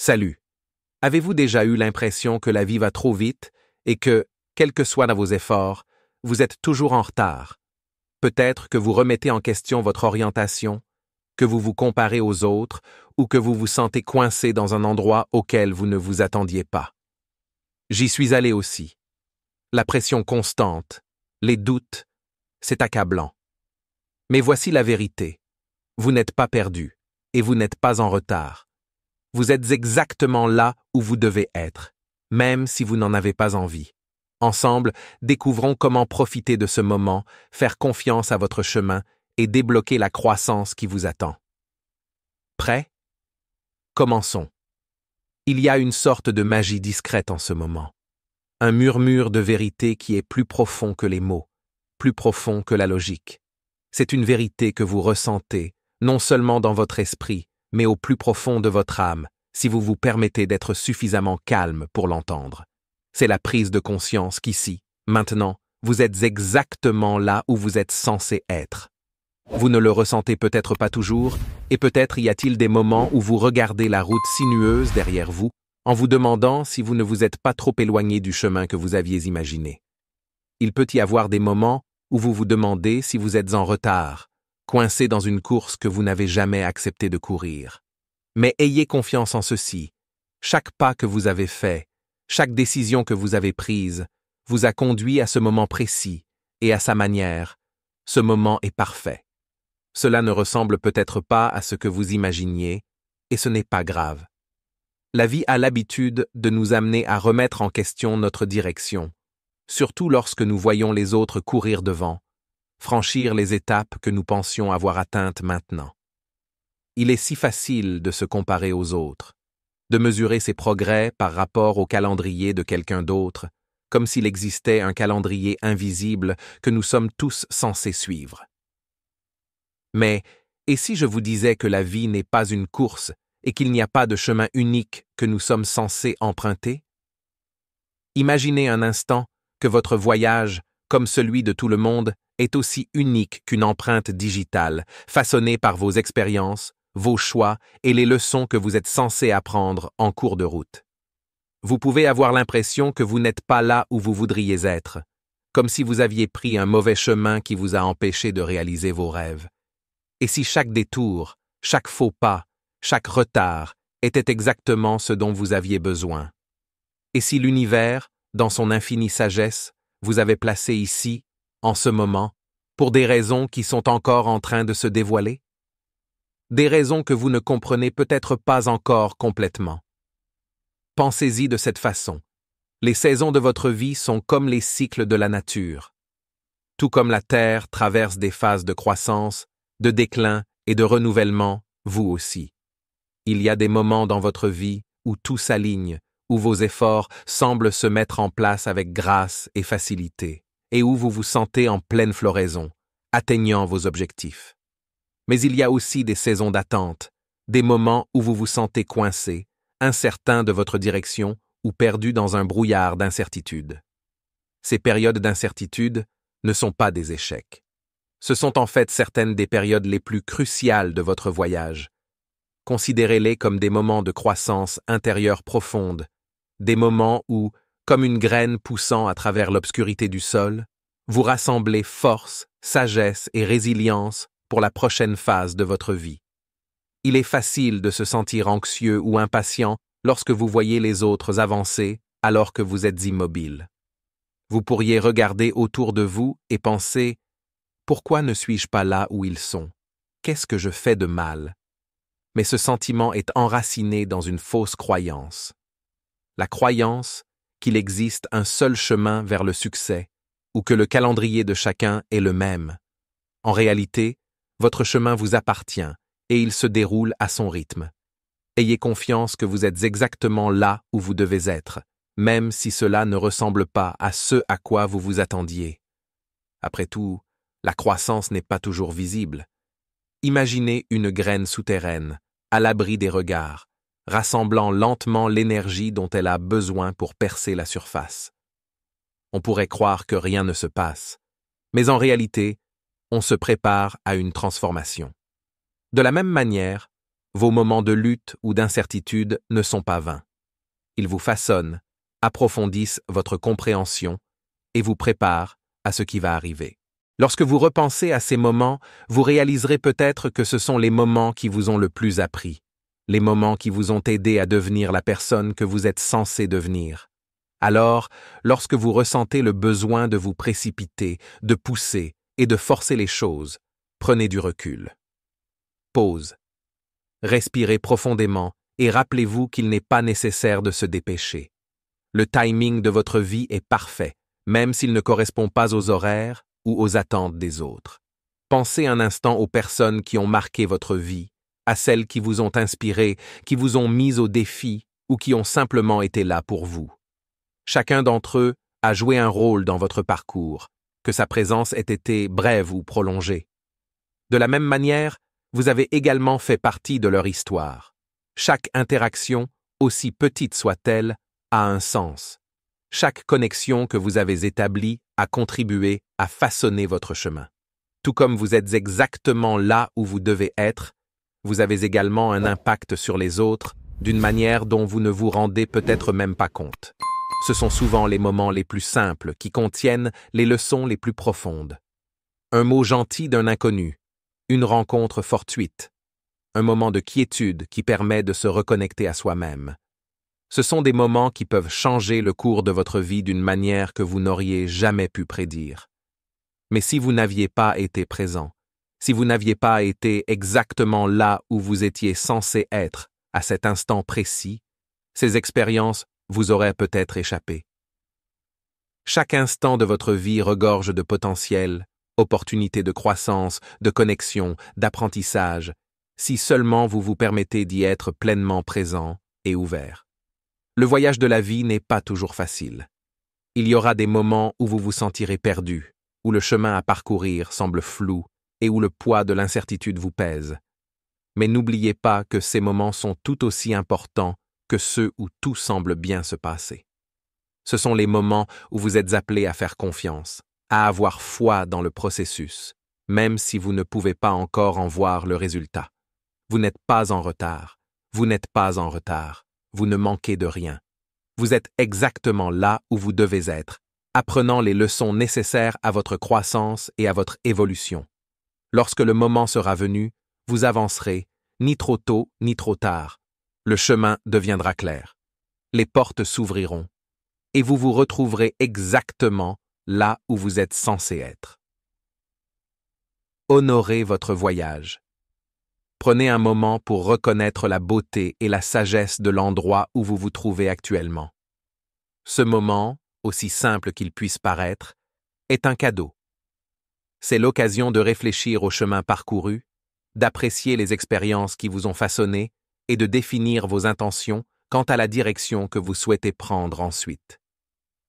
Salut. Avez-vous déjà eu l'impression que la vie va trop vite et que, quels que soient vos efforts, vous êtes toujours en retard? Peut-être que vous remettez en question votre orientation, que vous vous comparez aux autres ou que vous vous sentez coincé dans un endroit auquel vous ne vous attendiez pas. J'y suis allé aussi. La pression constante, les doutes, c'est accablant. Mais voici la vérité. Vous n'êtes pas perdu et vous n'êtes pas en retard. Vous êtes exactement là où vous devez être, même si vous n'en avez pas envie. Ensemble, découvrons comment profiter de ce moment, faire confiance à votre chemin et débloquer la croissance qui vous attend. Prêt? Commençons. Il y a une sorte de magie discrète en ce moment. Un murmure de vérité qui est plus profond que les mots, plus profond que la logique. C'est une vérité que vous ressentez, non seulement dans votre esprit, mais au plus profond de votre âme, si vous vous permettez d'être suffisamment calme pour l'entendre. C'est la prise de conscience qu'ici, maintenant, vous êtes exactement là où vous êtes censé être. Vous ne le ressentez peut-être pas toujours, et peut-être y a-t-il des moments où vous regardez la route sinueuse derrière vous, en vous demandant si vous ne vous êtes pas trop éloigné du chemin que vous aviez imaginé. Il peut y avoir des moments où vous vous demandez si vous êtes en retard, coincé dans une course que vous n'avez jamais accepté de courir. Mais ayez confiance en ceci. Chaque pas que vous avez fait, chaque décision que vous avez prise, vous a conduit à ce moment précis, et à sa manière. Ce moment est parfait. Cela ne ressemble peut-être pas à ce que vous imaginiez, et ce n'est pas grave. La vie a l'habitude de nous amener à remettre en question notre direction, surtout lorsque nous voyons les autres courir devant, franchir les étapes que nous pensions avoir atteintes maintenant. Il est si facile de se comparer aux autres, de mesurer ses progrès par rapport au calendrier de quelqu'un d'autre, comme s'il existait un calendrier invisible que nous sommes tous censés suivre. Mais, et si je vous disais que la vie n'est pas une course et qu'il n'y a pas de chemin unique que nous sommes censés emprunter? Imaginez un instant que votre voyage, comme celui de tout le monde, est aussi unique qu'une empreinte digitale, façonnée par vos expériences, vos choix et les leçons que vous êtes censés apprendre en cours de route. Vous pouvez avoir l'impression que vous n'êtes pas là où vous voudriez être, comme si vous aviez pris un mauvais chemin qui vous a empêché de réaliser vos rêves. Et si chaque détour, chaque faux pas, chaque retard était exactement ce dont vous aviez besoin? Et si l'univers, dans son infinie sagesse, vous avait placé ici, en ce moment, pour des raisons qui sont encore en train de se dévoiler? Des raisons que vous ne comprenez peut-être pas encore complètement. Pensez-y de cette façon. Les saisons de votre vie sont comme les cycles de la nature. Tout comme la Terre traverse des phases de croissance, de déclin et de renouvellement, vous aussi. Il y a des moments dans votre vie où tout s'aligne, où vos efforts semblent se mettre en place avec grâce et facilité, et où vous vous sentez en pleine floraison, atteignant vos objectifs. Mais il y a aussi des saisons d'attente, des moments où vous vous sentez coincé, incertain de votre direction ou perdu dans un brouillard d'incertitude. Ces périodes d'incertitude ne sont pas des échecs. Ce sont en fait certaines des périodes les plus cruciales de votre voyage. Considérez-les comme des moments de croissance intérieure profonde, des moments où, comme une graine poussant à travers l'obscurité du sol, vous rassemblez force, sagesse et résilience pour la prochaine phase de votre vie. Il est facile de se sentir anxieux ou impatient lorsque vous voyez les autres avancer alors que vous êtes immobile. Vous pourriez regarder autour de vous et penser « Pourquoi ne suis-je pas là où ils sont? Qu'est-ce que je fais de mal ?» Mais ce sentiment est enraciné dans une fausse croyance. La croyance qu'il existe un seul chemin vers le succès ou que le calendrier de chacun est le même. En réalité, votre chemin vous appartient et il se déroule à son rythme. Ayez confiance que vous êtes exactement là où vous devez être, même si cela ne ressemble pas à ce à quoi vous vous attendiez. Après tout, la croissance n'est pas toujours visible. Imaginez une graine souterraine, à l'abri des regards, rassemblant lentement l'énergie dont elle a besoin pour percer la surface. On pourrait croire que rien ne se passe, mais en réalité, on se prépare à une transformation. De la même manière, Vos moments de lutte ou d'incertitude ne sont pas vains. Ils vous façonnent, approfondissent votre compréhension et vous préparent à ce qui va arriver. Lorsque vous repensez à ces moments, vous réaliserez peut-être que ce sont les moments qui vous ont le plus appris, les moments qui vous ont aidé à devenir la personne que vous êtes censé devenir. Alors, lorsque vous ressentez le besoin de vous précipiter, de pousser et de forcer les choses, prenez du recul. Pause. Respirez profondément et rappelez-vous qu'il n'est pas nécessaire de se dépêcher. Le timing de votre vie est parfait, même s'il ne correspond pas aux horaires ou aux attentes des autres. Pensez un instant aux personnes qui ont marqué votre vie, à celles qui vous ont inspiré, qui vous ont mis au défi ou qui ont simplement été là pour vous. Chacun d'entre eux a joué un rôle dans votre parcours, que sa présence ait été brève ou prolongée. De la même manière, vous avez également fait partie de leur histoire. Chaque interaction, aussi petite soit-elle, a un sens. Chaque connexion que vous avez établie a contribué à façonner votre chemin. Tout comme vous êtes exactement là où vous devez être, vous avez également un impact sur les autres d'une manière dont vous ne vous rendez peut-être même pas compte. Ce sont souvent les moments les plus simples qui contiennent les leçons les plus profondes. Un mot gentil d'un inconnu, une rencontre fortuite, un moment de quiétude qui permet de se reconnecter à soi-même. Ce sont des moments qui peuvent changer le cours de votre vie d'une manière que vous n'auriez jamais pu prédire. Mais si vous n'aviez pas été présent, si vous n'aviez pas été exactement là où vous étiez censé être à cet instant précis, ces expériences vous auraient peut-être échappé. Chaque instant de votre vie regorge de potentiel, opportunités de croissance, de connexion, d'apprentissage, si seulement vous vous permettez d'y être pleinement présent et ouvert. Le voyage de la vie n'est pas toujours facile. Il y aura des moments où vous vous sentirez perdu, où le chemin à parcourir semble flou et où le poids de l'incertitude vous pèse. Mais n'oubliez pas que ces moments sont tout aussi importants que ceux où tout semble bien se passer. Ce sont les moments où vous êtes appelés à faire confiance, à avoir foi dans le processus, même si vous ne pouvez pas encore en voir le résultat. Vous n'êtes pas en retard, vous n'êtes pas en retard, vous ne manquez de rien. Vous êtes exactement là où vous devez être, apprenant les leçons nécessaires à votre croissance et à votre évolution. Lorsque le moment sera venu, vous avancerez, ni trop tôt ni trop tard. Le chemin deviendra clair. Les portes s'ouvriront. Et vous vous retrouverez exactement là où vous êtes censé être. Honorez votre voyage. Prenez un moment pour reconnaître la beauté et la sagesse de l'endroit où vous vous trouvez actuellement. Ce moment, aussi simple qu'il puisse paraître, est un cadeau. C'est l'occasion de réfléchir au chemin parcouru, d'apprécier les expériences qui vous ont façonné et de définir vos intentions quant à la direction que vous souhaitez prendre ensuite.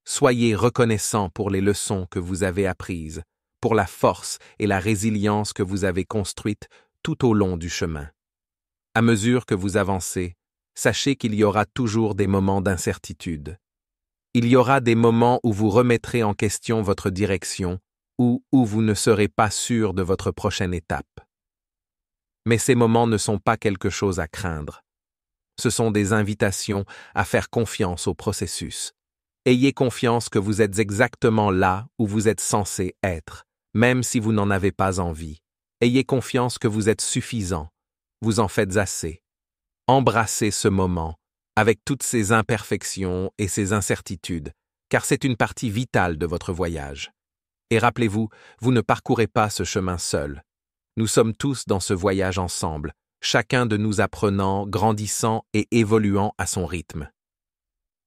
Soyez reconnaissant pour les leçons que vous avez apprises, pour la force et la résilience que vous avez construites tout au long du chemin. À mesure que vous avancez, sachez qu'il y aura toujours des moments d'incertitude. Il y aura des moments où vous remettrez en question votre direction ou où vous ne serez pas sûr de votre prochaine étape. Mais ces moments ne sont pas quelque chose à craindre. Ce sont des invitations à faire confiance au processus. Ayez confiance que vous êtes exactement là où vous êtes censé être, même si vous n'en avez pas envie. Ayez confiance que vous êtes suffisant, vous en faites assez. Embrassez ce moment, avec toutes ses imperfections et ses incertitudes, car c'est une partie vitale de votre voyage. Et rappelez-vous, vous ne parcourez pas ce chemin seul. Nous sommes tous dans ce voyage ensemble, chacun de nous apprenant, grandissant et évoluant à son rythme.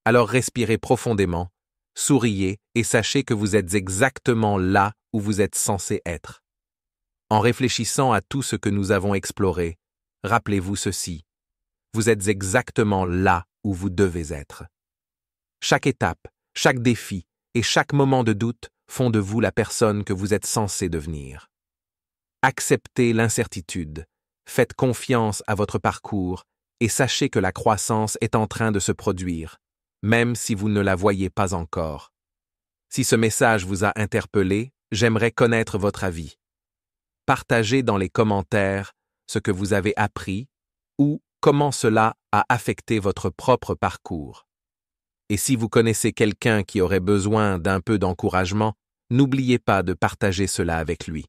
Alors respirez profondément, souriez et sachez que vous êtes exactement là où vous êtes censé être. En réfléchissant à tout ce que nous avons exploré, rappelez-vous ceci. Vous êtes exactement là où vous devez être. Chaque étape, chaque défi et chaque moment de doute font de vous la personne que vous êtes censé devenir. Acceptez l'incertitude, faites confiance à votre parcours et sachez que la croissance est en train de se produire, même si vous ne la voyez pas encore. Si ce message vous a interpellé, j'aimerais connaître votre avis. Partagez dans les commentaires ce que vous avez appris, ou comment cela a affecté votre propre parcours. Et si vous connaissez quelqu'un qui aurait besoin d'un peu d'encouragement, n'oubliez pas de partager cela avec lui.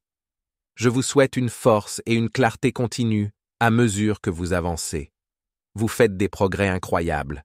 Je vous souhaite une force et une clarté continue à mesure que vous avancez. Vous faites des progrès incroyables.